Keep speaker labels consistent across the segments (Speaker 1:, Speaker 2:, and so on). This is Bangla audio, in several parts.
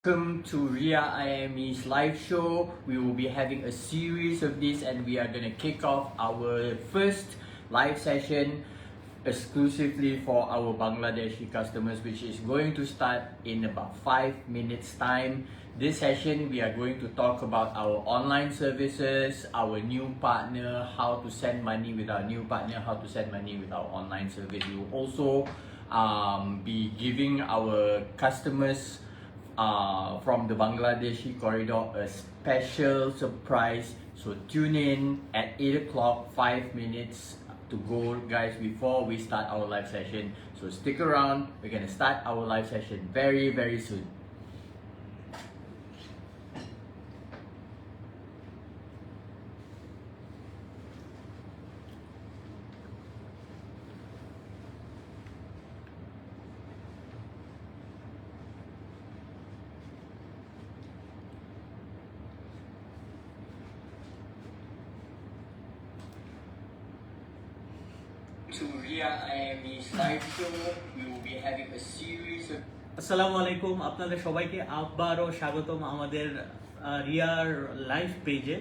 Speaker 1: Welcome to Ria IME's live show. We will be having a series of this and we are going to kick off our first live session exclusively for our Bangladeshi customers, which is going to start in about 5 minutes time. This session we are going to talk about our online services, our new partner, how to send money with our new partner, how to send money with our online service. We will also be giving our customers from the Bangladeshi corridor a special surprise. So tune in at 8 o'clock, 5 minutes to go, guys, before we start our live session. So stick around, we're gonna start our live session very soon. To Ria IME's live show, we will be having a series of
Speaker 2: আসসালামু আলাইকুম, আপনাদের সবাইকে আবারও স্বাগতম আমাদের রিয়ার লাইভ পেজে।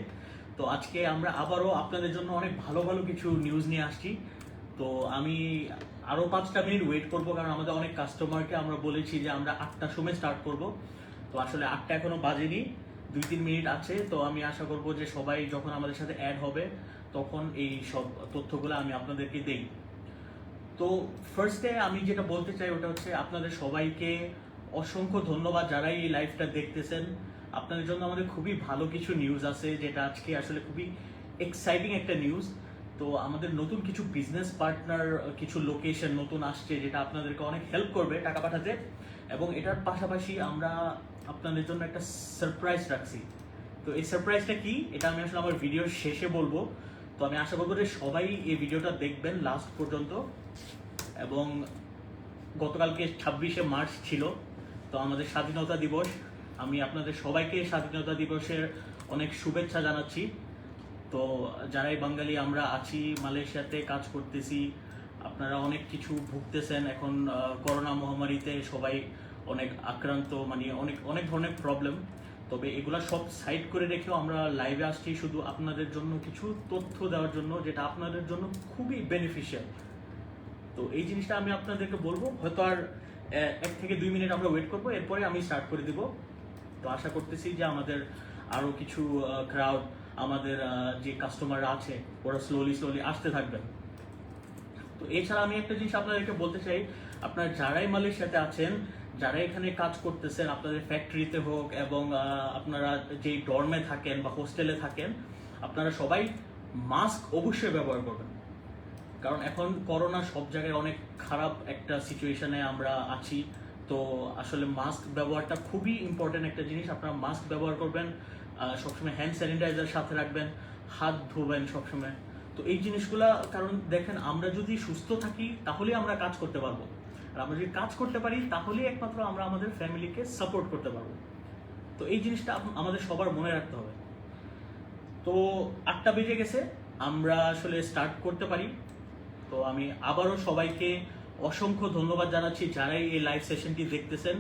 Speaker 2: তো আজকে আমরা আবারও আপনাদের জন্য অনেক ভালো ভালো কিছু নিউজ নিয়ে আসছি। তো আমি আরও 5টা মিনিট ওয়েট করব, কারণ আমাদের অনেক কাস্টমারকে আমরা বলেছি যে আমরা 8টার সময় স্টার্ট করব। তো আসলে 8টা এখনও বাজেনি, 2-3 মিনিট আছে। তো আমি আশা করব যে সবাই যখন আমাদের সাথে অ্যাড হবে তখন এই সব তথ্যগুলো আমি আপনাদেরকে দেই। তো ফার্স্টে আমি যেটা বলতে চাই ওটা হচ্ছে আপনাদের সবাইকে অসংখ্য ধন্যবাদ যারা এই লাইভটা দেখতেছেন। আপনাদের জন্য আমাদের খুবই ভালো কিছু নিউজ আছে, যেটা আজকে আসলে খুবই এক্সাইটিং একটা নিউজ। তো আমাদের নতুন কিছু বিজনেস পার্টনার, কিছু লোকেশন নতুন আসছে, যেটা আপনাদেরকে অনেক হেল্প করবে টাকা পাঠাতে। এবং এটার পাশাপাশি আমরা আপনাদের জন্য একটা সারপ্রাইজ রাখছি। তো এই সারপ্রাইজটা কি, এটা আমি আসলে আমার ভিডিওর শেষে বলবো। তো আমি আশা করবো যে সবাই এই ভিডিওটা দেখবেন লাস্ট পর্যন্ত। এবং গতকালকে 26শে মার্চ ছিল, তো আমাদের স্বাধীনতা দিবস। আমি আপনাদের সবাইকে স্বাধীনতা দিবসের অনেক শুভেচ্ছা জানাচ্ছি। তো যারাই বাঙালি আমরা আছি, মালয়েশিয়াতে কাজ করতেছি, আপনারা অনেক কিছু ভুগতেছেন এখন করোনা মহামারীতে, সবাই অনেক আক্রান্ত, মানে অনেক অনেক ধরনের প্রবলেম। তবে এগুলা সব সাইড করে রেখেও আমরা লাইভে আসছি শুধু আপনাদের জন্য কিছু তথ্য দেওয়ার জন্য, যেটা আপনাদের জন্য খুবই বেনিফিশিয়াল। তো এই জিনিসটা আমি আপনাদেরকে বলবো, হয়তো আর 1 থেকে 2 মিনিট আমরা ওয়েট করবো, এরপরে আমি স্টার্ট করে দিব। তো আশা করতেছি যে আমাদের আরও কিছু ক্রাউড, আমাদের যে কাস্টমাররা আছে ওরা স্লোলি আসতে থাকবেন। তো এছাড়া আমি একটা জিনিস আপনাদেরকে বলতে চাই, আপনারা যারাই মালয়েশিয়াতে আছেন, যারা এখানে কাজ করতেছেন, আপনাদের ফ্যাক্টরিতে হোক এবং আপনারা যেই ডর্মে থাকেন বা হোস্টেলে থাকেন, আপনারা সবাই মাস্ক অবশ্যই ব্যবহার করবেন। কারণ এখন করোনা সব জায়গায় অনেক খারাপ একটা সিচুয়েশনে আমরা আছি। তো আসলে মাস্ক ব্যবহারটা খুবই ইম্পর্টেন্ট একটা জিনিস। আপনারা মাস্ক ব্যবহার করবেন, সবসময় হ্যান্ড স্যানিটাইজার সাথে রাখবেন, হাত ধোবেন সবসময়। তো এই জিনিসগুলা, কারণ দেখেন আমরা যদি সুস্থ থাকি তাহলেই আমরা কাজ করতে পারবো, আর আমরা যদি কাজ করতে পারি তাহলেই একমাত্র আমরা আমাদের ফ্যামিলিকে সাপোর্ট করতে পারবো। তো এই জিনিসটা আমাদের সবার মনে রাখতে হবে। তো 8টা বেজে গেছে, আমরা আসলে স্টার্ট করতে পারি। তো আমি আবারও সবাইকে অসংখ্য ধন্যবাদ জানাচ্ছি যারাই এই লাইভ সেশনটি দেখতেছেন।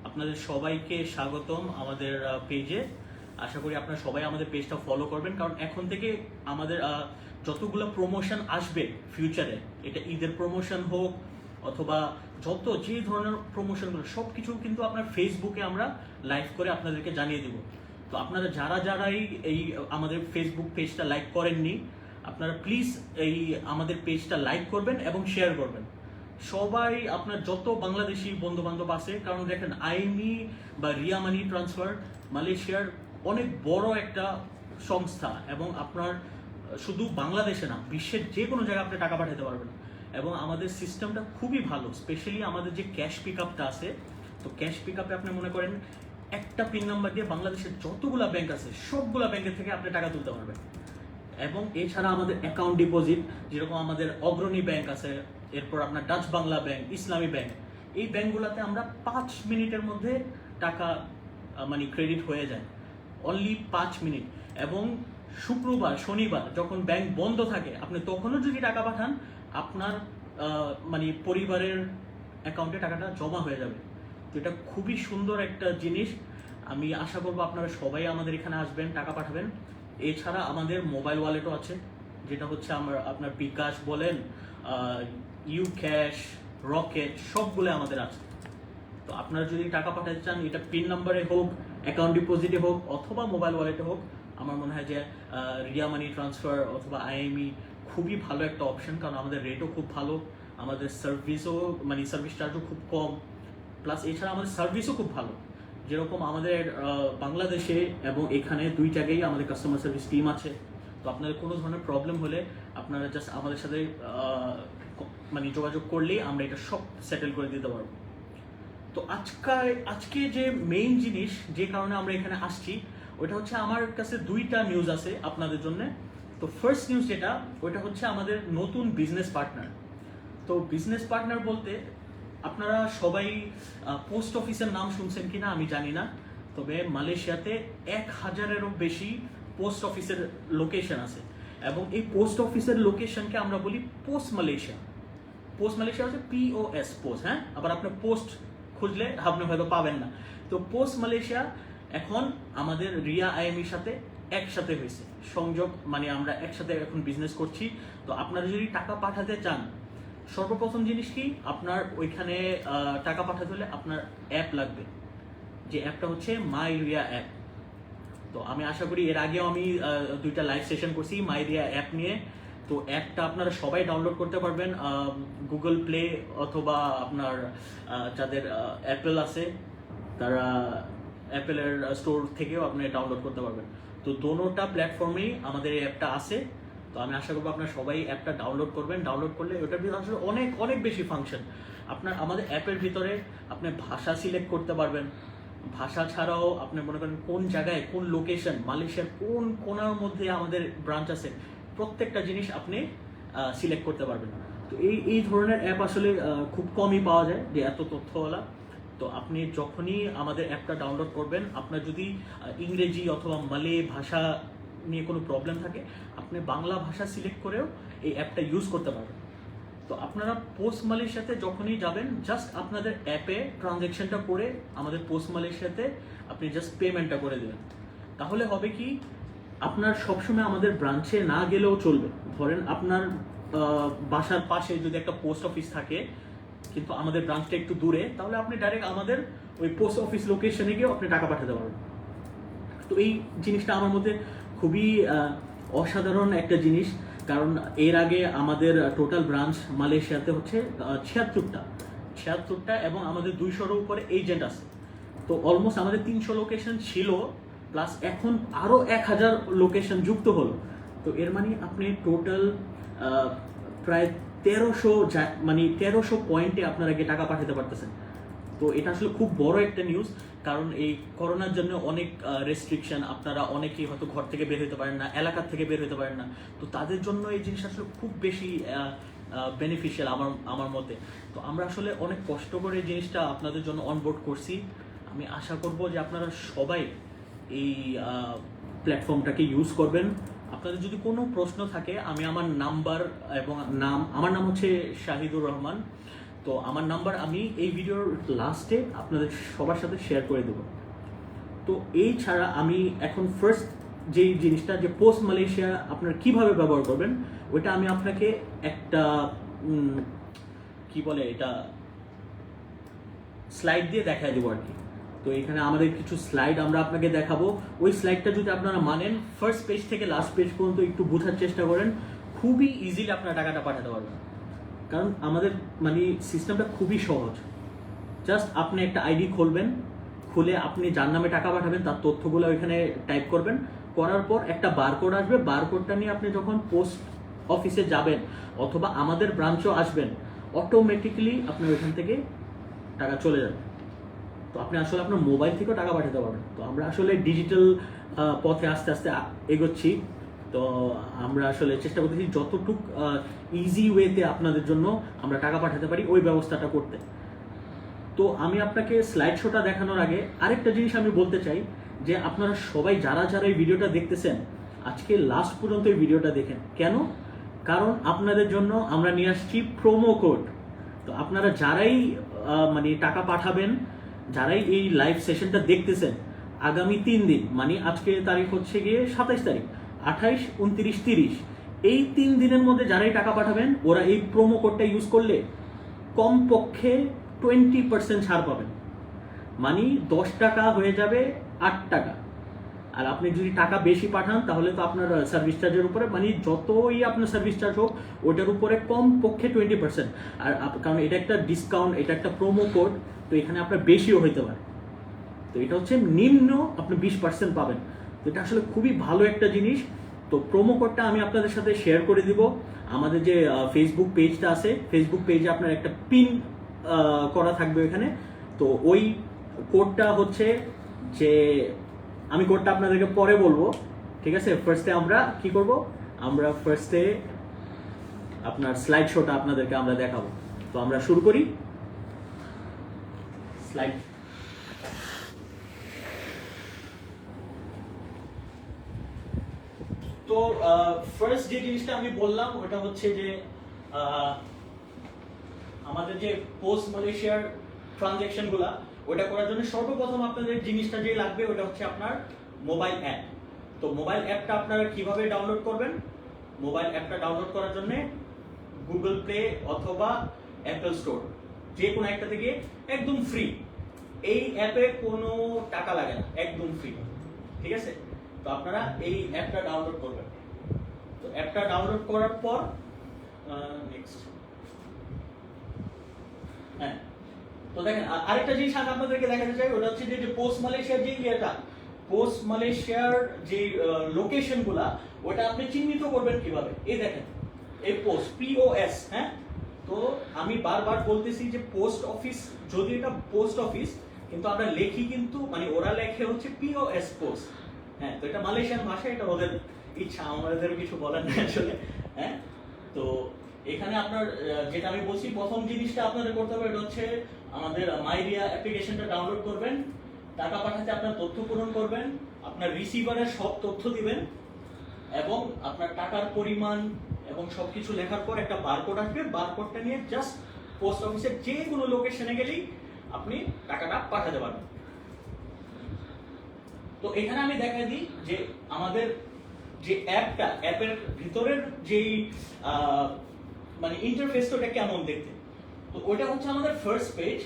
Speaker 2: আপনাদের সবাইকে স্বাগতম আমাদের পেজে। আশা করি আপনারা সবাই আমাদের পেজটা ফলো করবেন, কারণ এখন থেকে আমাদের যতগুলো প্রমোশন আসবে ফিউচারে, এটা ঈদের প্রমোশন হোক অথবা যে ধরনের প্রমোশনগুলো, সব কিছু কিন্তু আপনার ফেসবুকে আমরা লাইভ করে আপনাদেরকে জানিয়ে দেব। তো আপনারা যারাই এই আমাদের ফেসবুক পেজটা লাইক করেননি, আপনারা প্লিজ এই আমাদের পেজটা লাইক করবেন এবং শেয়ার করবেন। সবাই আপনার যত বাংলাদেশি বন্ধু বান্ধব আছে, কারণ দেখেন আইমি বা রিয়া মানি ট্রান্সফার মালয়েশিয়ার অনেক বড় একটা সংস্থা, এবং আপনার শুধু বাংলাদেশে না, বিশ্বের যে কোনো জায়গায় আপনি টাকা পাঠাতে পারবেন। এবং আমাদের সিস্টেমটা খুবই ভালো, স্পেশালি আমাদের যে ক্যাশ পিক আপটা আছে। তো ক্যাশ পিক আপে আপনি মনে করেন একটা পিন নাম্বার দিয়ে বাংলাদেশের যতগুলা ব্যাংক আছে সবগুলা ব্যাংকের থেকে আপনি টাকা তুলতে পারবেন। এবং এছাড়া আমাদের অ্যাকাউন্ট ডিপোজিট, যেরকম আমাদের অগ্রণী ব্যাংক আছে, এরপর আপনার ডাচ বাংলা ব্যাংক, ইসলামী ব্যাংক, এই ব্যাংকগুলোতে আমরা 5 মিনিটের মধ্যে টাকা মানে ক্রেডিট হয়ে যায়, অনলি 5 মিনিট। এবং শুক্রবার শনিবার যখন ব্যাংক বন্ধ থাকে, আপনি তখনও যদি টাকা পাঠান, আপনার মানে পরিবারের অ্যাকাউন্টে টাকাটা জমা হয়ে যাবে। তো এটা খুবই সুন্দর একটা জিনিস। আমি আশা করবো আপনারা সবাই আমাদের এখানে আসবেন, টাকা পাঠাবেন। এছাড়া আমাদের মোবাইল ওয়ালেটও আছে, যেটা হচ্ছে আপনার বিকাশ বলেন, ইউ ক্যাশ, রকেট, সবগুলো আমাদের আছে। তো আপনারা যদি টাকা পাঠাতে চান, এটা পিন নাম্বারে হোক, অ্যাকাউন্ট ডিপোজিটে হোক, অথবা মোবাইল ওয়ালেটে হোক, আমার মনে হয় যে রিয়া মানি ট্রান্সফার অথবা আইএমই খুবই ভালো একটা অপশন, কারণ আমাদের রেটও খুব ভালো, আমাদের সার্ভিসও মানে সার্ভিস চার্জও খুব কম, প্লাস এছাড়া আমাদের সার্ভিসও খুব ভালো। যেরকম আমাদের বাংলাদেশে এবং এখানে দুই জায়গায় আমাদের কাস্টমার সার্ভিস টিম আছে। তো আপনাদের কোনো ধরনের প্রবলেম হলে আপনারা জাস্ট আমাদের সাথে মানে যোগাযোগ করলেই আমরা এটা সব সেটেল করে দিতে পারবো। তো আজকে যে মেইন জিনিস যে কারণে আমরা এখানে আসছি, ওইটা হচ্ছে আমার কাছে দুইটা নিউজ আছে আপনাদের জন্য। তো ফার্স্ট নিউজ যেটা, ওইটা হচ্ছে আমাদের নতুন বিজনেস পার্টনার। তো বিজনেস পার্টনার বলতে আপনারা সবাই পোস্ট অফিসের নাম শুনছেন কিনা আমি জানি না, তবে মালয়েশিয়াতে 1000-এরও বেশি পোস্ট অফিসের লোকেশন আছে, এবং এই পোস্ট অফিসের লোকেশনকে আমরা বলি পোস্ট মালয়েশিয়া। পোস্ট মালয়েশিয়া হচ্ছে POS, পোস্ট। হ্যাঁ, আবার আপনার পোস্ট খুঁজলে আপনি হয়তো পাবেন না। তো পোস্ট মালয়েশিয়া এখন আমাদের রিয়া আইএমির সাথে একসাথে হয়েছে সংযোগ, মানে আমরা একসাথে এখন বিজনেস করছি। তো আপনারা যদি টাকা পাঠাতে চান, সর্বপ্রথম জিনিস কি, আপনার ওইখানে টাকা পাঠাতে হলে আপনার অ্যাপ লাগবে, যে অ্যাপটা হচ্ছে মাই রিয়া অ্যাপ। তো আমি আশা করি এর আগেও আমি দুইটা লাইভ সেশন করছি মাই রিয়া অ্যাপ নিয়ে। তো অ্যাপটা আপনারা সবাই ডাউনলোড করতে পারবেন গুগল প্লে অথবা আপনার যাদের অ্যাপেল আছে তারা অ্যাপেলের স্টোর থেকেও আপনি ডাউনলোড করতে পারবেন। তো দোনোটা প্ল্যাটফর্মেই আমাদের এই অ্যাপটা আছে। তো আমি আশা করবো আপনারা সবাই অ্যাপটা ডাউনলোড করবেন। ডাউনলোড করলে ওটার ভিতরে আসলে অনেক অনেক বেশি ফাংশন। আমাদের অ্যাপের ভিতরে আপনি ভাষা সিলেক্ট করতে পারবেন। ভাষা ছাড়াও আপনি মনে করেন কোন জায়গায় কোন লোকেশন, মালয়েশিয়ার কোন কোনার মধ্যে আমাদের ব্রাঞ্চ আছে, প্রত্যেকটা জিনিস আপনি সিলেক্ট করতে পারবেন। তো এই ধরনের অ্যাপ আসলে খুব কমই পাওয়া যায় যে এত তথ্যওয়ালা। তো আপনি যখনই আমাদের অ্যাপটা ডাউনলোড করবেন, আপনার যদি ইংরেজি অথবা মালে ভাষা নিয়ে কোনো প্রবলেম থাকে, আপনি বাংলা ভাষা সিলেক্ট করেও এই অ্যাপটা ইউজ করতে পারবেন। তো আপনারা পোস্ট মালয়েশিয়াতে যখনই যাবেন, জাস্ট আপনাদের অ্যাপে ট্রানজ্যাকশনটা করে আমাদের পোস্ট মালয়েশিয়াতে আপনি জাস্ট পেমেন্টটা করে দেবেন। তাহলে হবে কি, আপনার সবসময় আমাদের ব্রাঞ্চে না গেলেও চলবে। ধরেন আপনার বাসার পাশে যদি একটা পোস্ট অফিস থাকে কিন্তু আমাদের ব্রাঞ্চটা একটু দূরে, তাহলে আপনি ডাইরেক্ট আমাদের ওই পোস্ট অফিস লোকেশনে গিয়েও আপনি টাকা পাঠাতে পারবেন। তো এই জিনিসটা আমার মধ্যে খুবই অসাধারণ একটা জিনিস, কারণ এর আগে আমাদের টোটাল ব্রাঞ্চ মালয়েশিয়াতে হচ্ছে 76টা এবং আমাদের 200-এর উপরে এজেন্ট আছে। তো অলমোস্ট আমাদের 300 লোকেশন ছিল, প্লাস এখন আরও 1000 লোকেশন যুক্ত হলো। তো এর মানে আপনি টোটাল প্রায় 1300 পয়েন্টে আপনারা গিয়ে টাকা পাঠাতে পারতেছেন। তো এটা আসলে খুব বড় একটা নিউজ, কারণ এই করোনার জন্য অনেক রেস্ট্রিকশন, আপনারা অনেকেই হয়তো ঘর থেকে বের হতে পারেন না, এলাকার থেকে বের হতে পারেন না। তো তাদের জন্য এই জিনিস আসলে খুব বেশি বেনিফিশিয়াল আমার মতে। তো আমরা আসলে অনেক কষ্ট করে এই জিনিসটা আপনাদের জন্য অনবোর্ড করছি। আমি আশা করব যে আপনারা সবাই এই প্ল্যাটফর্মটাকে ইউজ করবেন। আপনাদের যদি কোনো প্রশ্ন থাকে, আমি আমার নাম্বার এবং আমার নাম হচ্ছে শাহিদুর রহমান। তো আমার নাম্বার আমি এই ভিডিওর লাস্টে আপনাদের সবার সাথে শেয়ার করে দেব। তো এই ছাড়া আমি এখন ফার্স্ট যেই জিনিসটা, যে পোস্ট মালয়েশিয়া আপনারা কিভাবে ব্যবহার করবেন, ওইটা আমি আপনাকে একটা কি বলে এটা স্লাইড দিয়ে দেখাই দেবো আর কি। তো এখানে আমাদের কিছু স্লাইড আমরা আপনাকে দেখাবো। ওই স্লাইডটা যদি আপনারা মানেন, ফার্স্ট পেজ থেকে লাস্ট পেজ পর্যন্ত একটু বোঝার চেষ্টা করেন, খুবই ইজিলি আপনারা টাকাটা পাঠাতে পারবেন। কারণ আমাদের মানে সিস্টেমটা খুবই সহজ। জাস্ট আপনি একটা আইডি খুলবেন, খুলে আপনি যার নামে টাকা পাঠাবেন তার তথ্যগুলো ওইখানে টাইপ করবেন, করার পর একটা বারকোড আসবে। বারকোডটা নিয়ে আপনি যখন পোস্ট অফিসে যাবেন অথবা আমাদের ব্রাঞ্চও আসবেন, অটোমেটিক্যালি আপনি ওইখান থেকে টাকা চলে যাবে। তো আপনি আসলে আপনার মোবাইল থেকেও টাকা পাঠাতে পারবেন। তো আমরা আসলে ডিজিটাল পথে আস্তে আস্তে এগোচ্ছি। তো আমরা আসলে চেষ্টা করতেছি যতটুক ইজি ওয়েতে আপনাদের জন্য আমরা টাকা পাঠাতে পারি ওই ব্যবস্থাটা করতে। তো আমি আপনাকে স্লাইড শোটা দেখানোর আগে আরেকটা জিনিস আমি বলতে চাই, যে আপনারা সবাই যারা এই ভিডিওটা দেখতেছেন, আজকে লাস্ট পর্যন্ত এই ভিডিওটা দেখেন। কেন? কারণ আপনাদের জন্য আমরা নিয়ে আসছি প্রোমো কোড। তো আপনারা যারাই মানে টাকা পাঠাবেন, যারাই এই লাইভ সেশনটা দেখতেছেন, আগামী 3 দিন, মানে আজকে তারিখ হচ্ছে গিয়ে 27 তারিখ, 28, 29, 30, এই 3 দিনের মধ্যে যারাই টাকা পাঠাবেন ওরা এই প্রোমো কোডটা ইউজ করলে কমপক্ষে 20% ছাড় পাবেন। মানে 10 টাকা হয়ে যাবে 8 টাকা। আর আপনি যদি টাকা বেশি পাঠান তাহলে তো আপনার সার্ভিস চার্জের উপরে, মানে যতই আপনার সার্ভিস চার্জ হোক ওটার উপরে কমপক্ষে 20%। আর কারণ এটা একটা ডিসকাউন্ট, এটা একটা প্রোমো কোড, তো এখানে আপনার বেশিও হইতে পারে। তো এটা হচ্ছে নিম্ন আপনি 20% পাবেন। তো এটা আসলে খুবই ভালো একটা জিনিস। তো প্রোমো কোডটা আমি আপনাদের সাথে শেয়ার করে দিব। আমাদের যে ফেসবুক পেজটা আছে, ফেসবুক পেজে আপনার একটা পিন করা থাকবে এখানে। তো ওই কোডটা হচ্ছে যে, আমি কোডটা আপনাদেরকে পরে বলবো, ঠিক আছে? ফার্স্টে আমরা কি করব, আমরা ফার্স্টে আপনার স্লাইড শোটা আপনাদেরকে আমরা দেখাবো। তো আমরা শুরু করি। স্লাইড। তো ফার্স্ট যে জিনিসটা আমি বললাম ওটা হচ্ছে যে আমাদের যে পোস্ট মালয়েশিয়ার ট্রানজ্যাকশন গুলা ওটা করার জন্য সর্বপ্রথম আপনাদের জিনিসটা যে লাগবে ওটা হচ্ছে আপনার মোবাইল অ্যাপ। তো মোবাইল অ্যাপটা আপনারা কিভাবে ডাউনলোড করবেন? মোবাইল অ্যাপটা ডাউনলোড করার জন্য গুগল প্লে অথবা অ্যাপল স্টোর, যে কোনো একটা থেকে একদম ফ্রি। এই অ্যাপে কোনো টাকা লাগে না, একদম ফ্রি, ঠিক আছে? তো আপনারা এই অ্যাপটা ডাউনলোড করবেন। তো অ্যাপটা ডাউনলোড করার পর নেক্সট, হ্যাঁ, তো দেখেন আরেকটা জিনিস আমি আপনাদেরকে দেখাতে চাই, ওটা হচ্ছে যে পোস্ট মালয়েশিয়ার যে ইয়েটা, পোস্ট মালয়েশিয়ার যে লোকেশন গুলা ওটা আপনি চিহ্নিত করবেন কিভাবে? এই দেখেন, এই পোস্ট POS, হ্যাঁ। তো আমি বারবার বলতেছি যে পোস্ট অফিস, যদি এটা পোস্ট অফিস কিন্তু আমরা লেখি কিন্তু, মানে ওরা লেখে হচ্ছে POS পোস্ট, হ্যাঁ। তো এটা মালয়েশিয়ান ভাষা, এটা ওদের ইচ্ছা, আমাদের কিছু বলার নেই আসলে, হ্যাঁ। তো এখানে আপনার যেটা আমি বলছি, প্রথম জিনিসটা আপনাদের করতে হবে এটা হচ্ছে আমাদের মাইরিয়া অ্যাপ্লিকেশনটা ডাউনলোড করবেন। টাকা পাঠাতে আপনার তথ্য পূরণ করবেন, আপনার রিসিভারের সব তথ্য দিবেন এবং আপনার টাকার পরিমাণ এবং সবকিছু লেখার পর একটা বারকোড আসবে। বারকোডটা নিয়ে জাস্ট পোস্ট অফিসের যে কোনো লোকেশনে গেলেই আপনি টাকাটা পাঠাতে পারবেন। তো এখানে আমি দেখাই দিই যে আমাদের যে অ্যাপটা, অ্যাপের ভিতরের যেই মানে ইন্টারফেসটা ওটা কেমন দেখতে। তো ওটা হচ্ছে আমাদের ফার্স্ট পেজ।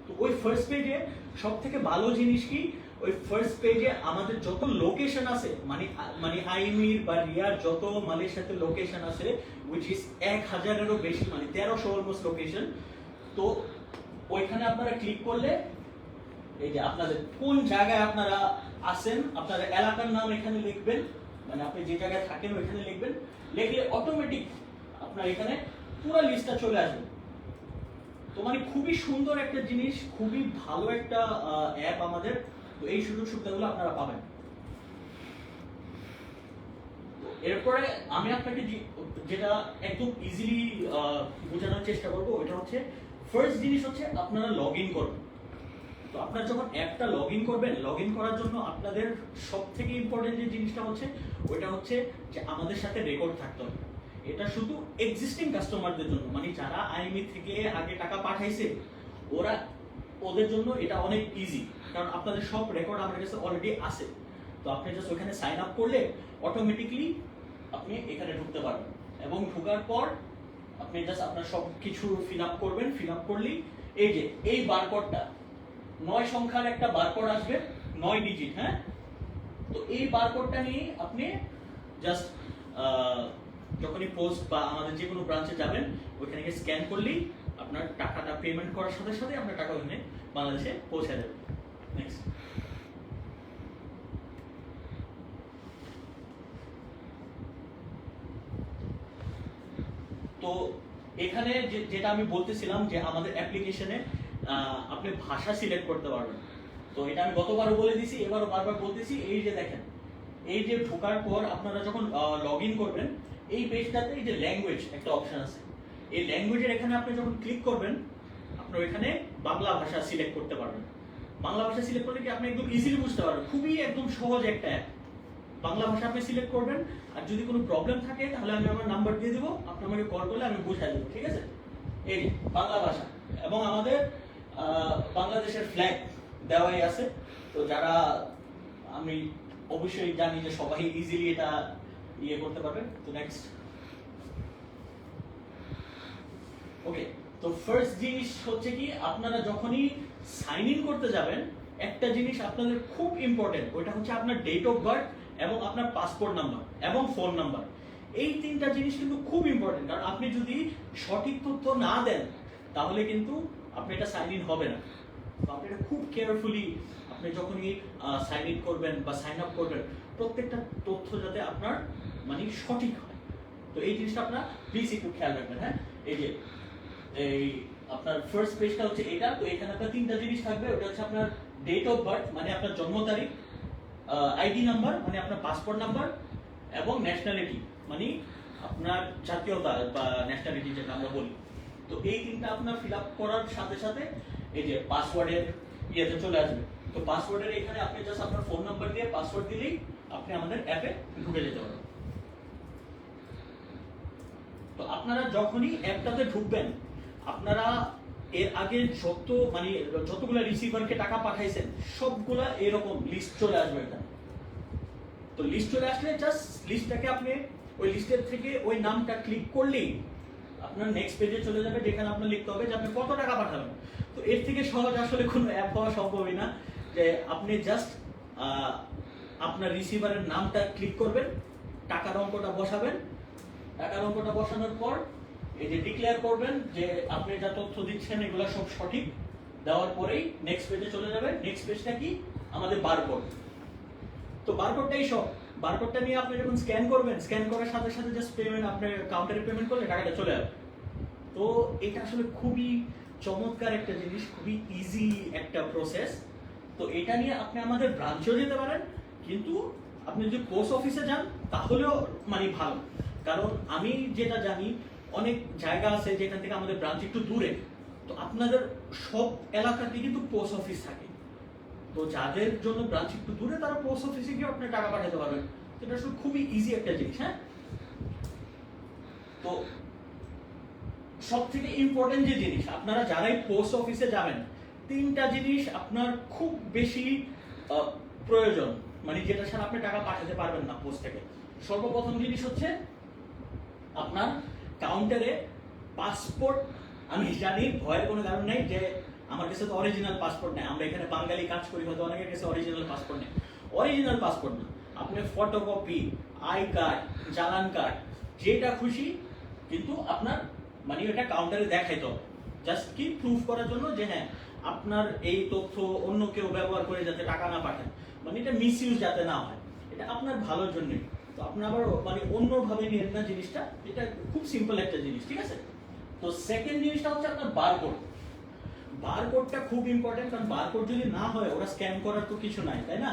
Speaker 2: তো ওই ফার্স্ট পেজে সব থেকে ভালো জিনিস কি, ওই ফার্স্ট পেজে আমাদের যত লোকেশন আছে, মানে আইমির বা রিয়ার যত মালয়েশিয়াতে লোকেশন আছে, উইচ ইজ 1000-এরও বেশি, মানে 1300 অলমোস্ট লোকেশন। তো ওইখানে আপনারা ক্লিক করলে এই যে আপনাদের কোন জায়গায় আপনারা আছেন, আপনার এলাকার নাম এখানে লিখবেন, মানে আপনি যে জায়গায় থাকেন ওইখানে লিখবেন। লিখলে অটোমেটিক আপনার এখানে পুরো লিস্টটা চলে আসবে। তো মানে খুবই সুন্দর একটা জিনিস, খুবই ভালো একটা অ্যাপ আমাদের। তো এই সুযোগ সুবিধাগুলো আপনারা পাবেন। এরপরে আমি আপনাকে যেটা একদম ইজিলি বোঝানোর চেষ্টা করবো, ওটা হচ্ছে ফার্স্ট জিনিস হচ্ছে আপনারা লগ ইন করবেন। তো আপনারা যখন অ্যাপটা লগ ইন করবেন, লগ ইন করার জন্য আপনাদের সব থেকে ইম্পর্টেন্ট যে জিনিসটা হচ্ছে ওইটা হচ্ছে যে আমাদের সাথে রেকর্ড থাকতে হবে। এটা শুধু এক্সিস্টিং কাস্টমারদের জন্য, মানে যারা আইএমই থেকে আগে টাকা পাঠাইছে ওদের জন্য এটা অনেক ইজি, কারণ আপনাদের সব রেকর্ড আমার কাছে অলরেডি আছে। তো আপনি জাস্ট ওখানে সাইন আপ করলে অটোমেটিকলি আপনি এখানে ঢুকতে পারবেন এবং ঢোকার পর আপনি জাস্ট আপনার সব কিছু ফিল আপ করবেন। ফিল আপ করলেই এই যে এই বারকোডটা 9 সংখ্যার একটা বারকোড আসবে, 9 ডিজিট, হ্যাঁ। তো এই বারকোডটা নিয়ে আপনি জাস্ট যখনই পোস্ট বা আমাদের যে কোনো ব্রাঞ্চে যাবেন ওইখানে গিয়ে স্ক্যান করলেই আপনার টাকাটা পেমেন্ট করার সাথে সাথে আপনার টাকা ওখানে বাংলাদেশে পৌঁছে যাবে। নেক্সট। তো এখানে যেটা আমি বলতেছিলাম যে আমাদের অ্যাপ্লিকেশনে আপনি ভাষা সিলেক্ট করতে পারবেন। তো এটা আমি গতবারও বলে দিছি, এবারও বারবার বলতেছি। এই যে দেখেন, এই যে ঢোকার পর আপনারা যখন লগ ইন করবেন, এই পেজটাতে এই যে ল্যাঙ্গুয়েজ একটা অপশন আছে, এই ল্যাঙ্গুয়েজের এখানে আপনি যখন ক্লিক করবেন আপনার এখানে বাংলা ভাষা সিলেক্ট করতে পারবেন। বাংলা ভাষা সিলেক্ট করলে কি আপনি একদম ইজিলি বুঝতে পারবেন, খুবই একদম সহজ একটা অ্যাপ। বাংলা ভাষা আপনি সিলেক্ট করবেন, আর যদি কোনো প্রবলেম থাকে তাহলে আমি আমার নাম্বার দিয়ে দেবো, আপনি আমাকে কল করলে আমি বুঝাই দেবো, ঠিক আছে? এই বাংলা ভাষা এবং আমাদের বাংলাদেশের ফ্ল্যাগ দেওয়াই আছে। তো যারা আমি অবশ্যই জানি যে সবাই ইজিলি এটা ইয়ে করতে পারবে। তো নেক্সট, ওকে, তো ফার্স্ট জিনিস হচ্ছে কি, আপনারা যখনই সাইন ইন করতে যাবেন একটা জিনিস আপনাদের খুব ইম্পর্টেন্ট, ওটা হচ্ছে আপনার ডেট অফ বার্থ এবং আপনার পাসপোর্ট নাম্বার এবং ফোন নাম্বার। এই তিনটা জিনিস কিন্তু খুব ইম্পর্টেন্ট, কারণ আপনি যদি সঠিক তথ্য না দেন তাহলে কিন্তু আপনি এটা সাইন ইন হবে না। তো আপনি এটা খুব কেয়ারফুলি আপনি যখনই সাইন ইন করবেন বা সাইন আপ করবেন, প্রত্যেকটা তথ্য যাতে আপনার মানে সঠিক হয়। তো এই জিনিসটা আপনার প্লিজ একটু খেয়াল রাখবেন। হ্যাঁ, এই যে এই আপনার ফার্স্ট পেজটা হচ্ছে এটা, তো এখানে আপনার তিনটা জিনিস থাকবে। ওটা হচ্ছে আপনার ডেট অফ বার্থ মানে আপনার জন্ম তারিখ, আইডি নাম্বার মানে আপনার পাসপোর্ট নাম্বার, এবং ন্যাশনালিটি মানে আপনার জাতীয়তা বা ন্যাশনালিটি যেটা আমরা বলি। তো এই তিনটা আপনার ফিল আপ করার সাথে সাথে এই যে পাসওয়ার্ডের ইয়েতে চলে আসবে। তো পাসওয়ার্ডের এখানে আপনি জাস্ট আপনার ফোন নাম্বার দিয়ে পাসওয়ার্ড দিলেই আপনি আমাদের অ্যাপে ঢুকে যেতে পারবেন। তো আপনারা যখনই অ্যাপটাতে ঢুকবেন, আপনারা এর আগে যতগুলা রিসিভারকে টাকা পাঠাইছেন সবগুলা এরকম লিস্ট চলে আসবে এখানে। তো লিস্ট চলে আসলে জাস্ট লিস্টটাকে আপনি ওই লিস্টের থেকে ওই নামটা ক্লিক করলেই আপনার নেক্সট পেজে চলে যাবে, যেখানে আপনার লিখতে হবে যে আপনি কত টাকা পাঠাবেন। তো এর থেকে সহজ আসলে কোনো অ্যাপ হওয়া সম্ভবই না, যে আপনি জাস্ট আপনার রিসিভারের নামটা ক্লিক করবেন, টাকার অঙ্কটা বসাবেন, টাকার অঙ্কটা বসানোর পর এই যে ডিক্লেয়ার করবেন যে আপনি যা তথ্য দিচ্ছেন এগুলো সব সঠিক, দেওয়ার পরেই নেক্সট পেজে চলে যাবেন। নেক্সট পেজটা কি, আমাদের বারকোড। তো বারকোডটাই সব, বারকোডটা নিয়ে আপনি যখন স্ক্যান করবেন, স্ক্যান করার সাথে সাথে জাস্ট পেমেন্ট, আপনি কাউন্টারে পেমেন্ট করলে টাকাটা চলে যাবে। তো এটা আসলে খুবই চমৎকার একটা জিনিস, খুবই ইজি একটা প্রসেস। তো এটা নিয়ে আপনি আমাদের ব্রাঞ্চেও যেতে পারেন, কিন্তু আপনি যদি পোস্ট অফিসে যান তাহলেও মানে ভালো, কারণ আমি যেটা জানি অনেক জায়গা আছে যেখান থেকে আমাদের ব্রাঞ্চ একটু দূরে। তো আপনাদের সব এলাকাতে কিন্তু পোস্ট অফিস থাকে, তো যাদের জন্য ব্রাঞ্চ একটু দূরে তারা পোস্ট অফিসে গিয়ে আপনি টাকা পাঠাতে পারবেন। এটা আসলে খুবই ইজি একটা জিনিস। হ্যাঁ, তো সব থেকে ইম্পর্টেন্ট যে জিনিস, আপনারা যারাই পোস্ট অফিসে যাবেন, তিনটা জিনিস আপনার খুব বেশি প্রয়োজন, মানে যেটা ছাড়া আপনি টাকা পাঠাতে পারবেন না পোস্ট থেকে। সর্বপ্রথম জিনিস হচ্ছে আপনার কাউন্টারে পাসপোর্ট। আমি জানি ভয়ের কোনো কারণ নেই, যে আমার কাছে তো অরিজিনাল পাসপোর্ট নেই, আমরা এখানে বাঙালি কাজ করি, হয়তো অনেকের কাছে অরিজিনাল পাসপোর্ট নেই। অরিজিনাল পাসপোর্ট না, আপনি ফটোকপি, আই কার্ড, চালান কার্ড, যেটা খুশি, কিন্তু আপনার মানে এটা কাউন্টারে দেখাইতে হবে, জাস্ট কি প্রুফ করার জন্য যে হ্যাঁ আপনার এই তথ্য অন্য কেউ ব্যবহার করে যাতে টাকা না পাঠায়, মানে এটা মিসইউজ যাতে না হয়, এটা আপনার ভালোর জন্যই। তো আপনি আবার মানে অন্যভাবে নিয়েন না জিনিসটা, এটা খুব সিম্পল একটা জিনিস, ঠিক আছে। তো সেকেন্ড জিনিসটা হচ্ছে আপনার বারকোড। বারকোডটা খুব ইম্পর্টেন্ট, কারণ বারকোড যদি না হয় ওরা স্ক্যান করার তো কিছু নাই, তাই না?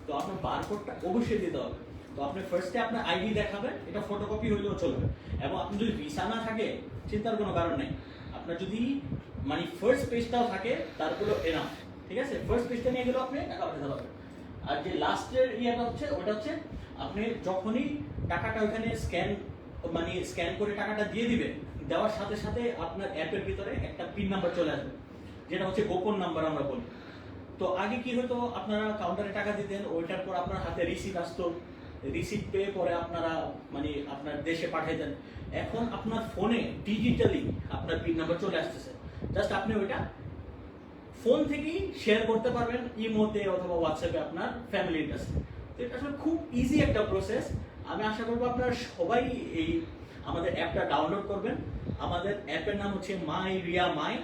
Speaker 2: তো আপনার বারকোডটা অবশ্যই দিতে হবে। তো আপনি ফার্স্টে আপনার আইডি দেখাবেন, এটা ফটোকপি হইলেও চলবে, এবং আপনি যদি ভিসা না থাকে চিন্তার কোনো কারণ নেই, আপনার যদি মানে ফার্স্ট পেজটাও থাকে তারপরেও এনাফ, ঠিক আছে। ফার্স্ট পেজটা নিয়ে গেলেও আপনি টাকা পাঠাতে পারবেন। আর যে লাস্টের ইয়েটা হচ্ছে ওটা হচ্ছে আপনি যখনই টাকাটা ওখানে স্ক্যান করে টাকাটা দিয়ে দিবেন, দেওয়ার সাথে সাথে আপনার অ্যাপের ভিতরে একটা পিন নাম্বার চলে আসবে, যেটা হচ্ছে গোপন নাম্বার আমরা বলি। তো আগে কি হতো, আপনারা কাউন্টারে টাকা দিতেন, ওইটার পর আপনার হাতে রিসিট আসতো, রিসিট পেয়ে পরে আপনারা মানে আপনার দেশে পাঠাইতেন। এখন আপনার ফোনে ডিজিটালি আপনার পিন নাম্বার চলে আসতেছে, জাস্ট আপনি ওইটা ফোন থেকেই শেয়ার করতে পারবেন ইমোতে অথবা হোয়াটসঅ্যাপে আপনার ফ্যামিলির কাছে। তো এটা আসলে খুব ইজি একটা প্রসেস। আমি আশা করবো আপনারা সবাই এই আমাদের অ্যাপটা ডাউনলোড করবেন। আমাদের অ্যাপের নাম হচ্ছে মাই রিয়া মাই,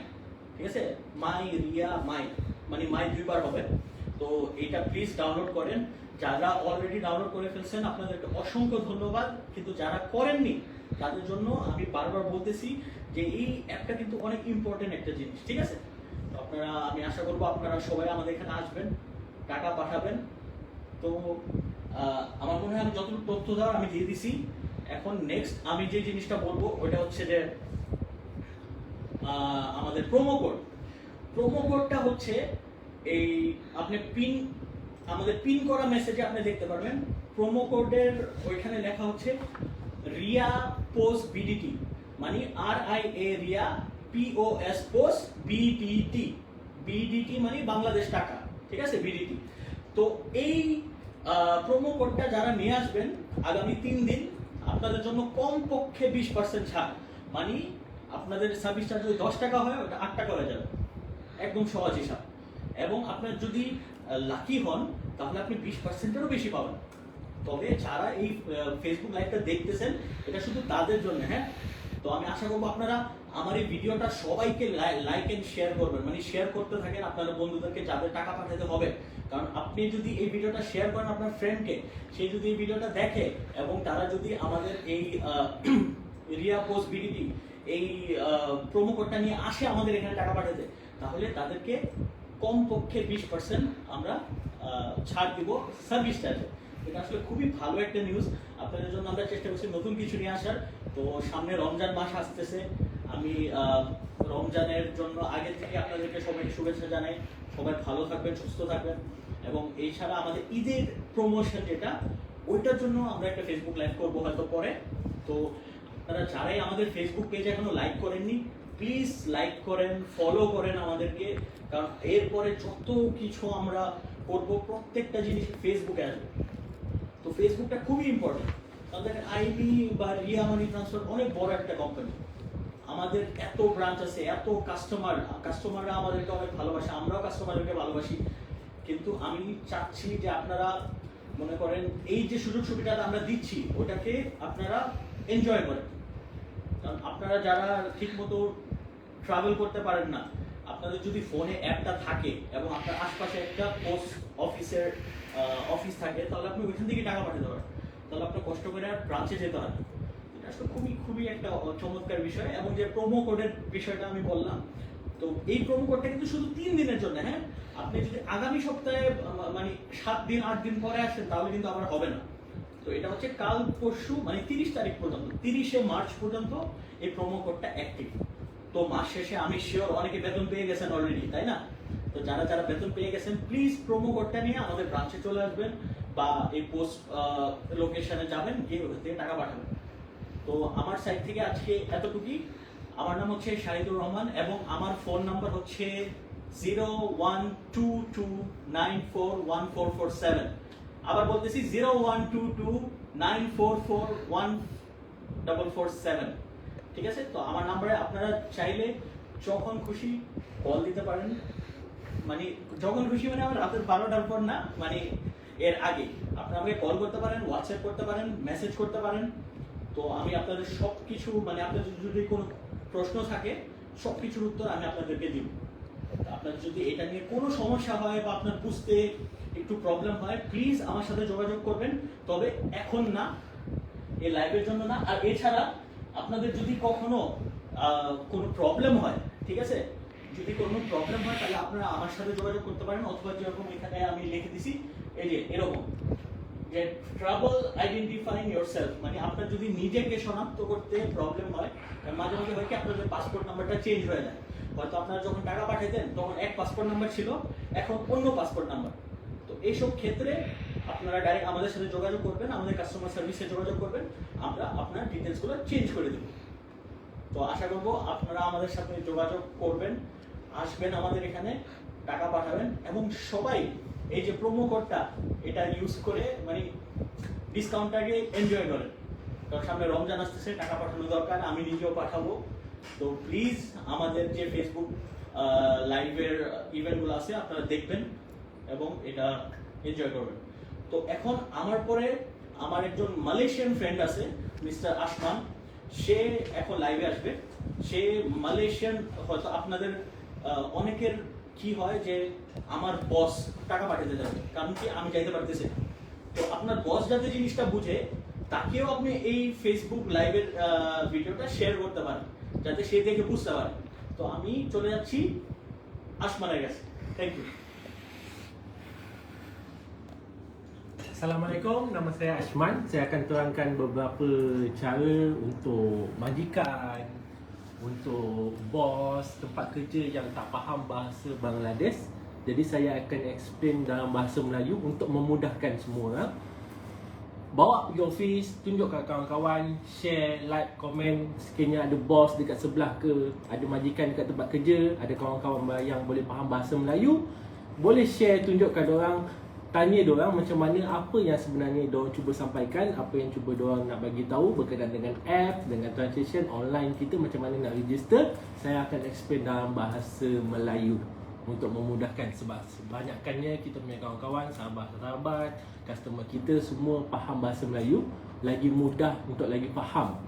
Speaker 2: ঠিক আছে, মাই রিয়া মাই, মানে মাই দুইবার হবে। তো এটা প্লিজ ডাউনলোড করেন। যারা অলরেডি ডাউনলোড করে ফেলছেন আপনাদেরকে অসংখ্য ধন্যবাদ, কিন্তু যারা করেননি তাদের জন্য আমি বারবার বলতেছি যে এই অ্যাপটা কিন্তু অনেক ইম্পর্টেন্ট একটা জিনিস, ঠিক আছে। তো আপনারা, আমি আশা করবো আপনারা সবাই আমাদের এখানে আসবেন, টাকা পাঠাবেন। তো আমার মনে হয় আমি যতটুকু তথ্য দেওয়ার আমি দিয়ে দিছি। এখন নেক্সট আমি যে জিনিসটা বলবো ওইটা হচ্ছে যে আমাদের প্রোমো কোড। প্রোমো কোডটা হচ্ছে এই আপনি আমাদের পিন করা মেসেজে আপনি দেখতে পারবেন প্রোমো কোডের ওইখানে লেখা হচ্ছে রিয়া পোস্ট বিডিটি, মানে RIA Riya POS post BDT, BDT মানে বাংলাদেশ টাকা, ঠিক আছে, BDT। তো এই প্রোমো কোডটা যারা নিয়ে আসবেন আগামী 3 দিন আপনাদের জন্য কমপক্ষে 20% ছাড়, মানে আপনাদের সার্ভিস চার্জ যদি 10 টাকা হয় ওটা 8 টাকা হয়ে যাবে, একদম সহজ হিসাব। এবং আপনার যদি লাকি হন তাহলে আপনি 20%-এরও বেশি পাবেন। তবে যারা এই ফেসবুক লাইভটা দেখতেছেন এটা শুধু তাদের জন্য, হ্যাঁ। তো আমি আশা করবো আপনারা আমার এই ভিডিওটা সবাইকে লাইক এন্ড শেয়ার করবেন, মানে শেয়ার করতে থাকেন আপনাদের বন্ধুদেরকে যাদের টাকা পাঠাতে হবে। কারণ আপনি যদি এই ভিডিওটা শেয়ার করেন আপনার ফ্রেন্ডকে, সে যদি এই ভিডিওটা দেখে এবং তারা যদি আমাদের এই রিয়া পোস্ট বিডিটি এই প্রোমো কোডটা নিয়ে আসে আমাদের এখানে টাকা পাঠাতে, তাহলে তাদেরকে কমপক্ষে 20% আমরা ছাড় দিব সার্ভিস চার্জে। এটা আসলে খুবই ভালো একটা নিউজ আপনাদের জন্য। আমরা চেষ্টা করছি নতুন কিছু নিয়ে আসার। তো সামনে রমজান মাস আসতেছে, আমি রমজানের জন্য আগে থেকে আপনাদেরকে সবাইকে শুভেচ্ছা জানাই। সবাই ভালো থাকবেন, সুস্থ থাকবেন। এবং এই ছাড়া আমাদের ঈদের প্রমোশন যেটা, ওইটার জন্য আমরা একটা ফেসবুক লাইভ করবো হয়তো পরে। তো আপনারা যারাই আমাদের ফেসবুক পেজ এখনো লাইক করেননি, প্লিজ লাইক করেন, ফলো করেন আমাদেরকে। কারণ এরপরে যত কিছু আমরা করবো প্রত্যেকটা জিনিস ফেসবুকে আসবে। তো ফেসবুকটা খুবই ইম্পর্টেন্ট। তাদের আইবি বা রিয়া মানি ট্রান্সফার অনেক বড় একটা কোম্পানি, আমাদের এত ব্রাঞ্চ আছে, এত কাস্টমাররা আমাদেরকে অনেক ভালোবাসে, আমরাও কাস্টমারদেরকে ভালোবাসি। কিন্তু আমি চাচ্ছি যে আপনারা মনে করেন এই যে সুযোগ সুবিধাটা আমরা দিচ্ছি ওটাকে আপনারা এনজয় করেন। কারণ আপনারা যারা ঠিক মতো ট্রাভেল করতে পারেন না, আপনাদের যদি ফোনে অ্যাপটা থাকে এবং আপনার আশপাশে একটা পোস্ট অফিস থাকে, তাহলে আপনি ওইখান থেকে টাকা পাঠাতে পারেন। তাহলে আপনার কষ্ট করে আর ব্রাঞ্চে যেতে হয় না। এটা আসলে খুবই একটা চমৎকার বিষয়। এবং যে প্রোমো কোডের বিষয়টা আমি বললাম, তো এই প্রোমো কোডটা কিন্তু শুধু 3 দিনের জন্য, হ্যাঁ। আপনি যদি আগামী সপ্তাহে মানে 7 দিন 8 দিন পরে আসেন তাহলে কিন্তু আবার হবে না। তো এটা হচ্ছে কাল পরশু মানে 30 তারিখ পর্যন্ত, 30শে মার্চ পর্যন্ত এই প্রোমো কোডটা অ্যাক্টিভ। তো মাস শেষে আমি শিওর অনেকে বেতন পেয়ে গেছেন অলরেডি, তাই না? তো যারা যারা বেতন পেয়ে গেছেন প্লিজ প্রোমো কোডটা নিয়ে আমাদের ব্রাঞ্চে চলে আসবেন বা এই পোস্ট লোকেশনে যাবেন, গিয়ে ওখান থেকে টাকা পাঠাবেন। তো আমার সাইড থেকে আজকে এতটুকুই। আমার নাম হচ্ছে শাহিদুর রহমান এবং আমার ফোন নাম্বার হচ্ছে 0122941447। আবার বলতেছি 0122944147। ঠিক আছে? তো আমার নাম্বারে আপনারা চাইলে যখন খুশি কল দিতে পারেন, মানে যখন খুশি মানে আমার রাতের 12টার পর না, মানে এর আগে আপনারা আমাকে কল করতে পারেন, হোয়াটসঅ্যাপ করতে পারেন, মেসেজ করতে পারেন। তো আমি আপনাদের সব কিছু মানে আপনাদের যদি কোনো প্রশ্ন থাকে সব কিছুর উত্তর আমি আপনাদেরকে দিব। আপনার যদি এটা নিয়ে কোনো সমস্যা হয় বা আপনার বুঝতে একটু প্রবলেম হয়, প্লিজ আমার সাথে যোগাযোগ করবেন। তবে এখন না, এই লাইভের জন্য না। আর এছাড়া আপনাদের যদি কখনো কোনো প্রবলেম হয়, ঠিক আছে, যদি কোনো প্রবলেম হয় তাহলে আপনারা আমার সাথে যোগাযোগ করতে পারেন। অথবা যেরকম এখানে আমি লিখে দিছি, এই যে এরকম যে ট্রাবল আইডেন্টিফাইং ইয়োরসেলফ, মানে আপনার যদি নিজেকে শনাক্ত করতে প্রবলেম হয়, মাঝে মাঝে হয় কি আপনাদের পাসপোর্ট নাম্বারটা চেঞ্জ হয়ে যায়। হয়তো আপনারা যখন টাকা পাঠাতেন তখন এক পাসপোর্ট নাম্বার ছিল, এখন অন্য পাসপোর্ট নাম্বার। তো এইসব ক্ষেত্রে আপনারা ডাইরেক্ট আমাদের সাথে যোগাযোগ করবেন, আমাদের কাস্টমার সার্ভিসে যোগাযোগ করবেন, আমরা আপনার ডিটেলসগুলো চেঞ্জ করে দেব। তো আশা করব আপনারা আমাদের সাথে যোগাযোগ করবেন, আসবেন আমাদের এখানে, টাকা পাঠাবেন এবং সবাই এই যে প্রোমো কোডটা এটা ইউজ করে মানে ডিসকাউন্টটাকে এনজয় করেন। কারণ সামনে রমজান আসতেছে, টাকা পাঠানো দরকার, আমি নিজেও পাঠাবো। তো প্লিজ আমাদের যে ফেসবুক লাইভের ইভেন্টগুলো আছে আপনারা দেখবেন এবং এটা এনজয় করবেন। তো এখন আমার পরে আমার একজন মালয়েশিয়ান ফ্রেন্ড আছে, মিস্টার আসমান, সে এখন লাইভে আসবে। সে মালয়েশিয়ান, হয়তো আপনাদের অনেকের কি হয় যে আমার বস টাকা পাঠাতে যাবে, কারণ কি আমি যাইতে পারতেছি। তো আপনার বস যাতে জিনিসটা বুঝে, তাকেও আপনি এই ফেসবুক লাইভের ভিডিওটা শেয়ার করতে পারেন, যাতে সে দেখে বুঝতে পারে। তো আমি চলে যাচ্ছি আসমানের কাছে। Thank you.
Speaker 3: Assalamualaikum, nama saya Ashman. Saya akan terangkan beberapa cara untuk majikan, untuk bos tempat kerja yang tak faham bahasa Bangladesh. Jadi saya akan explain dalam bahasa Melayu untuk memudahkan semua orang. Bawa pergi office, tunjuk kat kawan-kawan, share, like, komen. Sekiranya ada bos dekat sebelah ke, ada majikan dekat tempat kerja, ada kawan-kawan yang boleh faham bahasa Melayu, boleh share, tunjuk kat orang. tanya diorang macam mana, apa yang sebenarnya diorang cuba sampaikan, apa yang cuba diorang nak bagi tahu berkaitan dengan app, dengan transaction online kita, macam mana nak register. Saya akan explain dalam bahasa Melayu untuk memudahkan, sebab sebanyakkannya kita punya kawan-kawan, sahabat-sahabat, customer kita semua faham bahasa Melayu, lagi mudah untuk lagi faham.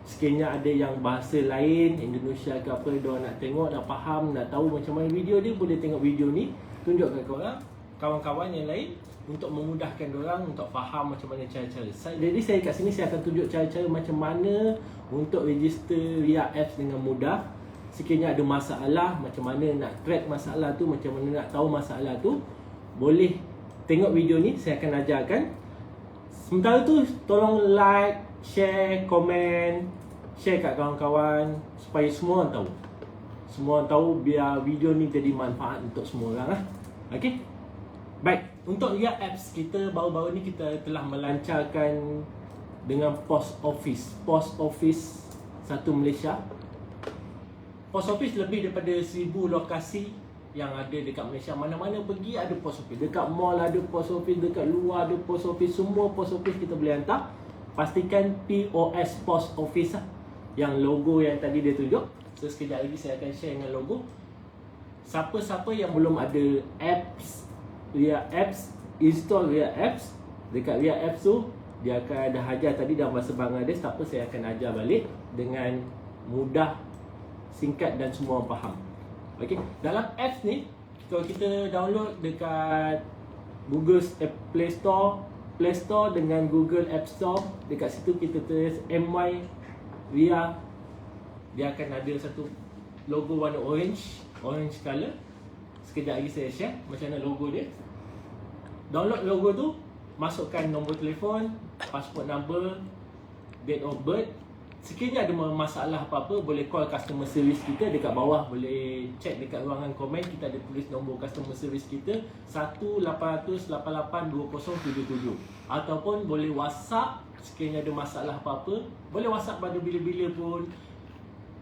Speaker 3: Sekiranya ada yang bahasa lain, Indonesia ke apa, diorang nak tengok, nak faham, nak tahu macam mana video dia, boleh tengok video ni, tunjuk kat korang, kawan-kawan yang lain, untuk memudahkan diorang untuk faham macam mana cara-cara. Jadi saya kat sini saya akan tunjuk cara-cara macam mana untuk register Ria Apps dengan mudah. Sekiranya ada masalah, macam mana nak track masalah tu, macam mana nak tahu masalah tu, boleh tengok video ni, saya akan ajarkan. Sementara tu tolong like, share, komen, share kat kawan-kawan supaya semua orang tahu. Semua orang tahu, biar video ni jadi manfaat untuk semua orang lah. Okey? Baik, untuk Ria Apps kita baru-baru ni kita telah melancarkan dengan Post Office. Post Office satu Malaysia. Post Office lebih daripada 1000 lokasi yang ada dekat Malaysia. Mana-mana pergi ada Post Office. Dekat mall ada Post Office, dekat luar ada Post Office. Semua Post Office kita boleh hantar. Pastikan POS Post Office lah, yang logo yang tadi dia tunjuk. So sekejap lagi saya akan share dengan logo. Siapa-siapa yang belum ada apps Ria Apps, install Ria Apps. Dekat Ria Apps tu dia akan ada ajar tadi dalam bahasa Bangladesh, tak apa, saya akan ajar balik dengan mudah, singkat dan semua orang faham. Okey, dalam apps ni kalau kita download dekat Google Play Store dengan Google App Store, dekat situ kita tulis MY Ria, dia akan ada satu logo warna orange color. Sekejap lagi saya share macam mana logo dia. Download logo tu, masukkan nombor telefon, passport number, date of birth. Sekiranya ada masalah apa-apa, boleh call customer service kita. Dekat bawah boleh check dekat ruangan komen, kita ada tulis nombor customer service kita 1-800-88-2077. Ataupun boleh WhatsApp sekiranya ada masalah apa-apa. Boleh WhatsApp pada bila-bila pun.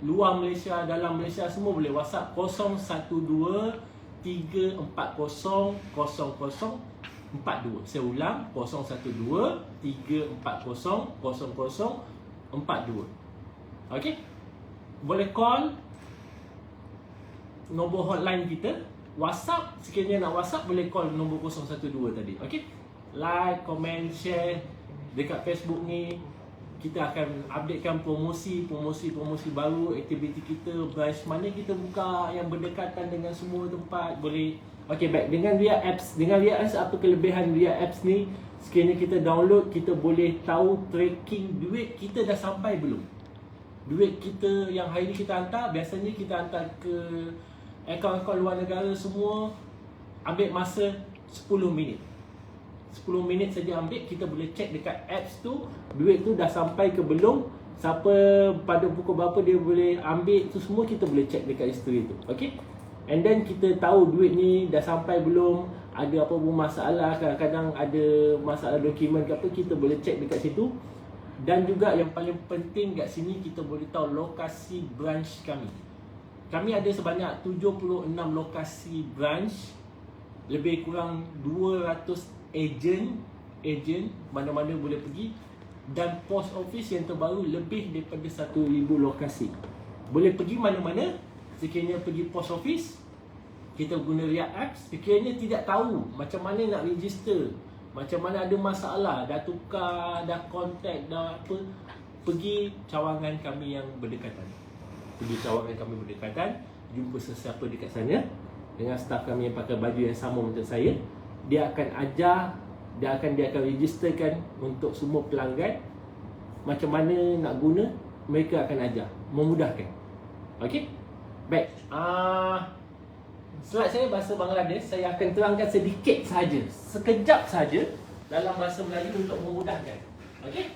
Speaker 3: Luar Malaysia, dalam Malaysia semua boleh WhatsApp 012-340-0042. Saya ulang, 012-340-0042. Okey? Boleh call nombor hotline kita. WhatsApp, sekiranya nak WhatsApp boleh call nombor 012 tadi. Okey? Like, comment, share dekat Facebook ni. Kita akan updatekan promosi baru, aktiviti kita, branch mana kita buka yang berdekatan dengan semua tempat. Boleh. Okey, baik. Dengan Ria Apps apa kelebihan Ria Apps ni? Sekiranya kita download, kita boleh tahu tracking duit kita dah sampai belum. Duit kita yang hari ni kita hantar, biasanya kita hantar ke akaun-akaun luar negara semua, ambil masa 10 minit. 10 minit saja ambil, kita boleh check dekat apps tu, duit tu dah sampai ke belum, siapa pada pukul berapa dia boleh ambil, tu semua kita boleh check dekat history tu. Okay? And then kita tahu duit ni dah sampai belum, ada apa pun masalah, kadang-kadang ada masalah dokumen ke apa, kita boleh check dekat situ. Dan juga yang paling penting kat sini, kita boleh tahu lokasi branch kami. Kami ada sebanyak 76 lokasi branch, lebih kurang 200 ejen mana-mana boleh pergi, dan post office yang terbaru lebih daripada 1000 lokasi. Boleh pergi mana-mana. Sekiranya pergi post office, kita guna Ria Apps. Sekiranya tidak tahu macam mana nak register, macam mana ada masalah, dah tukar, dah contact, dah apa, pergi cawangan kami yang berdekatan. Jumpa sesiapa dekat sana dengan staf kami yang pakai baju yang sama macam saya. Dia akan ajar, dia akan registerkan untuk semua pelanggan macam mana nak guna. Mereka akan ajar, memudahkan. Okey? Baik. Slide saya bahasa Bangladesh, saya akan terangkan sedikit sahaja, sekejap sahaja dalam bahasa Melayu untuk memudahkan. Okey?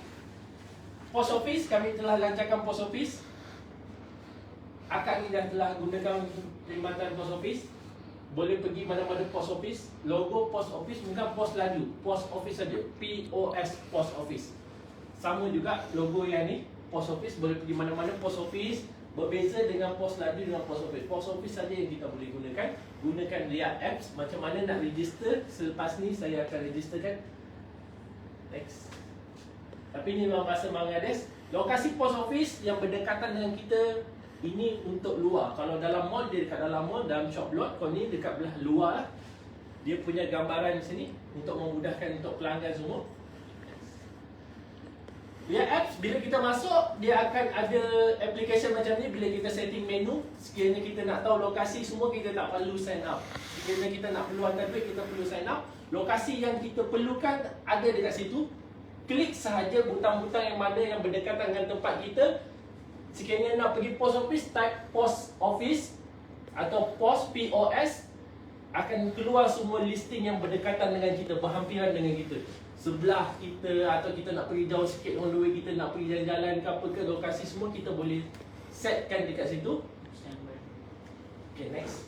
Speaker 3: Post office, kami telah lancarkan post office. Akak ni dah telah gunakan perkhidmatan post office. Boleh pergi mana-mana post office. Logo post office bukan pos laju, post office saja, POS post office. Sama juga logo yang ni, post office, boleh pergi mana-mana post office. Berbeza dengan pos laju dengan post office. Post office saja yang kita boleh gunakan. gunakan Ria Apps. Macam mana nak register? Selepas ni saya akan registerkan. Next. Tapi ni memang bahasa Bangladesh. Lokasi post office yang berdekatan dengan kita ini untuk luar. Kalau dalam mall, dia dekat dalam mall, dalam shop lot. Kalau ni dekat belah luar lah. Dia punya gambaran sini untuk memudahkan untuk pelanggan semua. Ria Apps, bila kita masuk, dia akan ada application macam ni. Bila kita setting menu, sekiranya kita nak tahu lokasi semua, kita tak perlu sign up. Sekiranya kita nak perlu hantar duit, kita perlu sign up. Lokasi yang kita perlukan ada dekat situ. Klik sahaja butang-butang yang mana yang berdekatan dengan tempat kita. Sekiranya nak pergi post office, type post office atau post POS, akan keluar semua listing yang berdekatan dengan kita, berhampiran dengan kita. Sebelah kita atau kita nak pergi jauh sikit on the way, kita nak pergi jalan-jalan ke apa ke, lokasi semua kita boleh setkan dekat situ. Okay, next.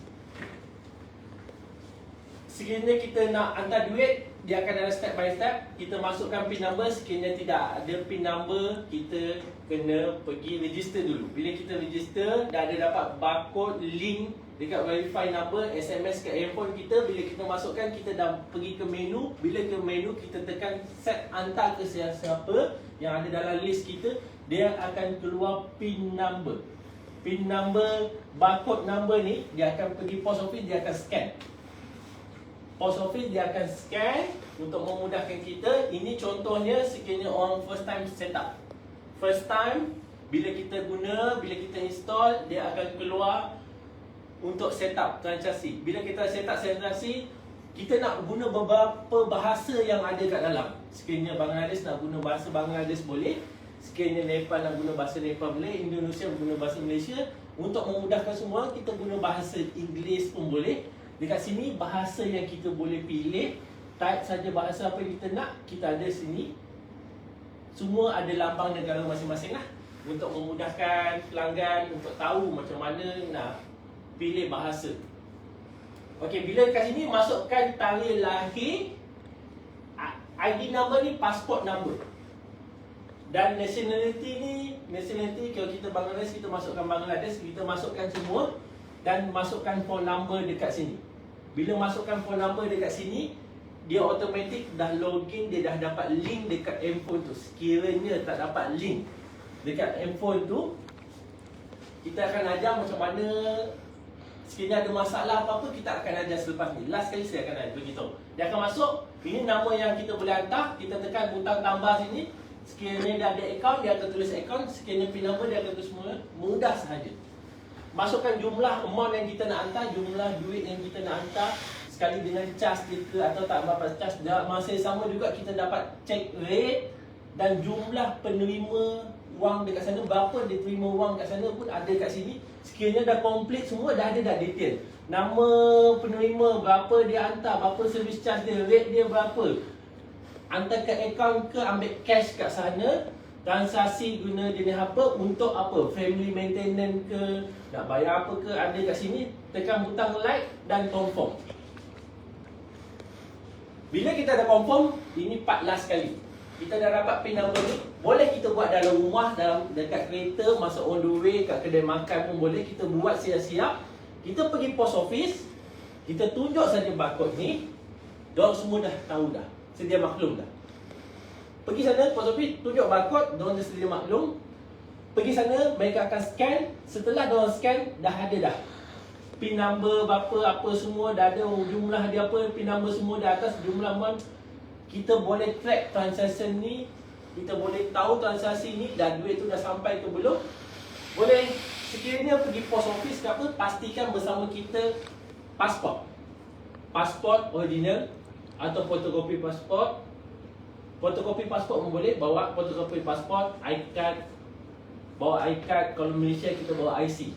Speaker 3: Sekiranya kita nak hantar duit, dia akan ada step by step. Kita masukkan PIN number. Sekiranya tidak ada PIN number, kita kena pergi register dulu. Bila kita register, dah ada dapat barcode link dekat verify number, SMS ke handphone kita. Bila kita masukkan, kita dah pergi ke menu. Bila ke menu, kita tekan set hantar ke siapa yang ada dalam list kita. Dia akan keluar PIN number. PIN number, barcode number ni, dia akan pergi post office, dia akan scan. Post office dia akan scan untuk memudahkan kita. Ini contohnya sekiranya orang first time set up. First time, bila kita guna, bila kita install, dia akan keluar untuk set up transaksi. Bila kita set up transaksi, kita nak guna beberapa bahasa yang ada kat dalam. Sekiranya Bangladesh nak guna bahasa Bangladesh boleh. Sekiranya Nepal nak guna bahasa Nepal boleh. Indonesia guna bahasa Malaysia. Untuk memudahkan semua, kita guna bahasa Inggeris pun boleh. Dekat sini bahasa yang kita boleh pilih. Type saja bahasa apa yang kita nak. Kita ada sini. Semua ada lambang negara masing-masing lah. Untuk memudahkan pelanggan untuk tahu macam mana nak pilih bahasa. Okey, bila kat sini masukkan tarikh lahir, ID number ni passport number. Dan nationality ni, nationality kalau kita Bangladesh, kita masukkan Bangladesh, kita masukkan semua. Dan masukkan phone number dekat sini. Bila masukkan phone number dekat sini, dia automatik dah login, dia dah dapat link dekat handphone tu. Sekiranya tak dapat link dekat handphone tu, kita akan ajar macam mana. Sekiranya ada masalah apa-apa, kita akan ajar selepas ni. Last kali saya akan beritahu. Dia akan masuk, ini nama yang kita boleh hantar. Kita tekan butang tambah sini. Sekiranya dia ada account, dia akan tulis account. Sekiranya PIN number, dia akan tulis semua. Mudah sahaja. Masukkan jumlah amount yang kita nak hantar, jumlah duit yang kita nak hantar, sekali dengan cas dia ke atau tak dapat cas. Dalam masa yang sama juga kita dapat check rate dan jumlah penerima wang dekat sana, berapa dia terima wang kat sana pun ada kat sini. Sekiranya dah complete semua, dah ada dah detail. Nama penerima, berapa dia hantar, berapa service charge dia, rate dia berapa. Hantar ke account ke, ambil cash kat sana. Transaksi guna jenis apa, untuk apa, family maintenance ke, nak bayar apa ke, ada kat sini. Tekan butang like dan confirm. Bila kita dah confirm, ini part last kali. Kita dah dapat PIN number ni. Boleh kita buat dalam rumah, dalam dekat kereta, masuk on the way, kat kedai makan pun boleh. Kita buat siap-siap. Kita pergi post office, kita tunjuk saja barcode ni. Diorang semua dah tahu dah, sedia maklum dah. Pergi sana, post office, tunjuk barcode, diorang dah sedia maklum. Pergi sana, mereka akan scan. Setelah diorang scan, dah ada dah PIN number berapa, apa semua dah ada, jumlah dia apa, PIN number semua dah atas, jumlah month. Kita boleh track transaction ni. Kita boleh tahu transaksi ni, dah duit tu dah sampai ke belum. Boleh, sekiranya pergi post office ke apa, pastikan bersama kita pasport. Pasport original atau fotokopi pasport. Fotokopi pasport pun boleh, bawa fotokopi pasport, iCard. Bawa iCard, kalau Malaysia kita bawa IC.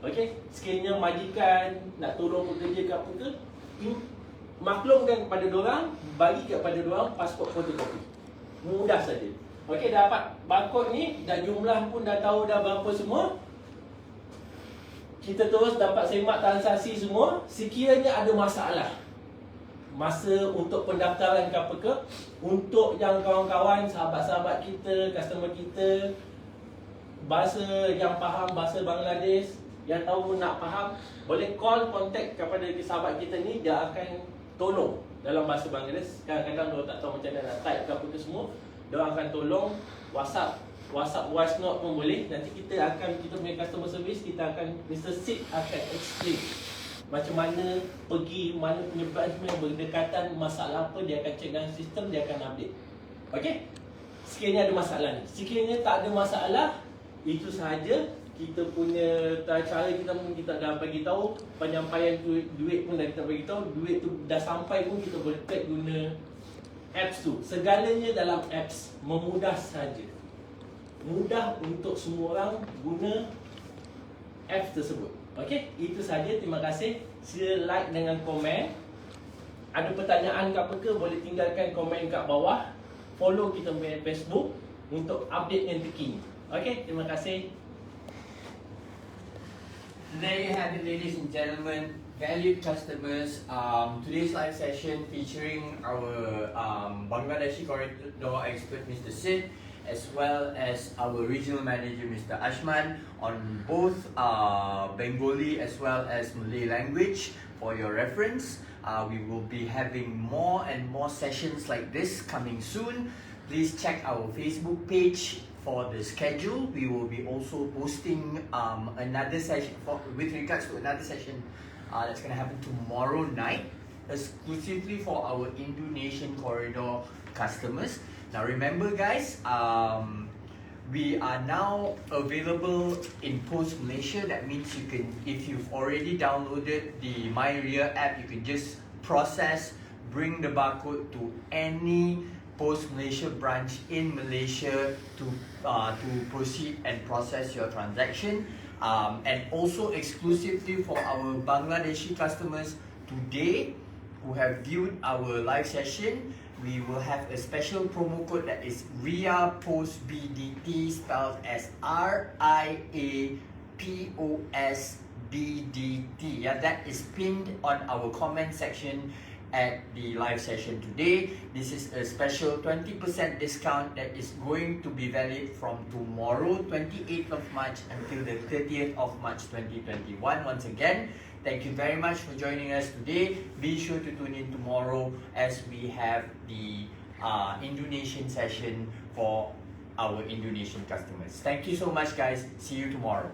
Speaker 3: Okey, sekiranya majikan nak tolong bekerja ke apa ke, maklumkan kepada diorang, bagi kepada diorang pasport fotokopi. Mudah saja. Okey, dapat barcode ni, dah jumlah pun dah tahu dah berapa semua. Kita terus dapat semak transaksi semua. Sekiranya ada masalah, masa untuk pendaftaran ke apa ke, untuk yang kawan-kawan, sahabat-sahabat kita, customer kita, bahasa yang faham bahasa Bangladesh, yang tahu nak faham, boleh call contact kepada sahabat kita ni, dia akan tolong dalam bahasa Bangladesh. Kadang-kadang dia tak tahu macam mana nak type ke apa ke semua, dia akan tolong. WhatsApp voice note pun boleh. Nanti kita punya customer service, kita akan, Mr. Sid akan explain macam mana pergi, mana punya branch punya berdekatan, masalah apa, dia akan check dalam sistem, dia akan update. Okey? Sekiranya ada masalah ni. Sekiranya tak ada masalah, itu sahaja kita punya cara kita pun kita dah bagi tahu, penyampaian duit pun dah kita bagi tahu, duit tu dah sampai pun kita boleh track guna apps tu. Segalanya dalam apps memudah saja. Mudah untuk semua orang guna apps tersebut. Okey, itu saja. Terima kasih. Sila like dengan komen. Ada pertanyaan ke apa ke, boleh tinggalkan komen kat bawah. Follow kita punya Facebook untuk update yang terkini. Okey, terima kasih.
Speaker 1: There you have it, ladies and gentlemen, valued customers. Today's live session featuring our Bangladeshi corridor expert, Mr. Sid, as well as our regional manager, Mr. Ashman, on both Bengali as well as Malay language. For your reference, we will be having more and more sessions like this coming soon. Please check our Facebook page for the schedule. We will be also posting another session with regards to another session that's going to happen tomorrow night, exclusively for our Indonesian corridor customers. Now remember guys, we are now available in Post Malaysia. That means you can, if you've already downloaded the MyRia app, you can just process, bring the barcode to any Post Malaysia branch in Malaysia to proceed and process your transaction. And also exclusively for our Bangladeshi customers today who have viewed our live session, we will have a special promo code that is RIA Post BDT, spelled as RIAPOSBDT. Yeah, that is pinned on our comment section at the live session today. This is a special 20% discount that is going to be valid from tomorrow, 28th of March, until the 30th of March 2021. Once again, thank you very much for joining us today. Be sure to tune in tomorrow as we have the Indonesian session for our Indonesian customers. Thank you so much guys. See you tomorrow.